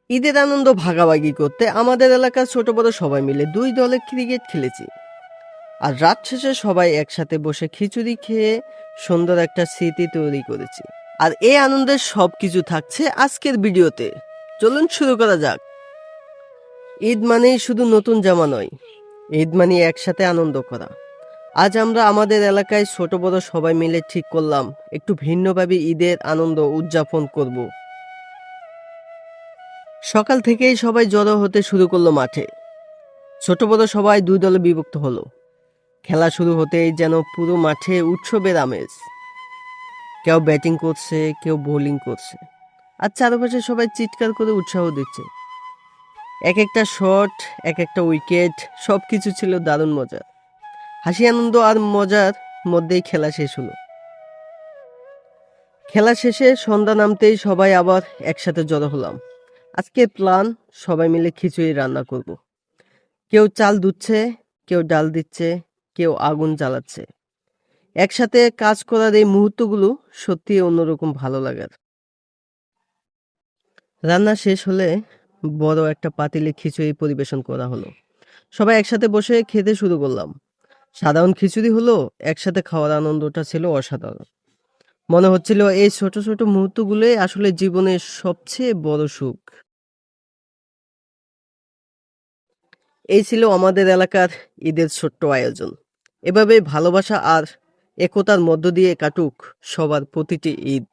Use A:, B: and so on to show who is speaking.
A: ঈদের আনন্দ ভাগাভাগি করতে আমাদের এলাকার ছোট বড় সবাই মিলে ২ দলে ক্রিকেট খেলেছি। আর রাত শেষে সবাই একসাথে বসে খিচুড়ি খেয়ে সুন্দর একটা স্মৃতি তৈরি করেছি। আর এই আনন্দের সবকিছু থাকছে আজকের ভিডিওতে। চলুন শুরু করা যাক। ঈদ মানেই শুধু নতুন জামা নয়, ঈদ মানে একসাথে আনন্দ করা। আজ আমরা আমাদের এলাকায় ছোট বড় সবাই মিলে ঠিক করলাম একটু ভিন্নভাবে ঈদের আনন্দ উদযাপন করব। সকাল থেকেই সবাই জড়ো হতে শুরু করলো মাঠে। ছোট বড় সবাই ২ দলে বিভক্ত হলো। খেলা শুরু হতেই যেন পুরো মাঠে উৎসবের আমেজ। কেউ ব্যাটিং করছে, কেউ বোলিং করছে, আর চারপাশে সবাই চিৎকার করে উৎসাহ দিচ্ছে। এক একটা শট, এক একটা উইকেট, সবকিছু ছিল দারুণ মজা। হাসি আনন্দ আর মজার মধ্যেই খেলা শেষ হলো। খেলা শেষে সন্ধ্যা নামতেই সবাই আবার একসাথে জড়ো হলাম। আজকের প্ল্যান, সবাই মিলে খিচুড়ি রান্না করব। কেউ চাল ধুচ্ছে, কেউ ডাল দিচ্ছে, কেউ আগুন জ্বালাচ্ছে। একসাথে কাজ করার এই মুহূর্তগুলো সত্যিই অন্যরকম ভালো লাগার। রান্না শেষ হলে বড় একটা পাতিলে খিচুড়ি পরিবেশন করা হলো। সবাই একসাথে বসে খেতে শুরু করলাম। সাধারণ খিচুড়ি হলো, একসাথে খাওয়ার আনন্দটা ছিল অসাধারণ। মনে হচ্ছিল এই ছোট ছোট মুহূর্তগুলোই আসলে জীবনের সবচেয়ে বড় সুখ। এই ছিল আমাদের এলাকার ঈদের ছোট্ট আয়োজন। এভাবে ভালোবাসা আর একতার মধ্য দিয়ে কাটুক সবার প্রতিটি ঈদ।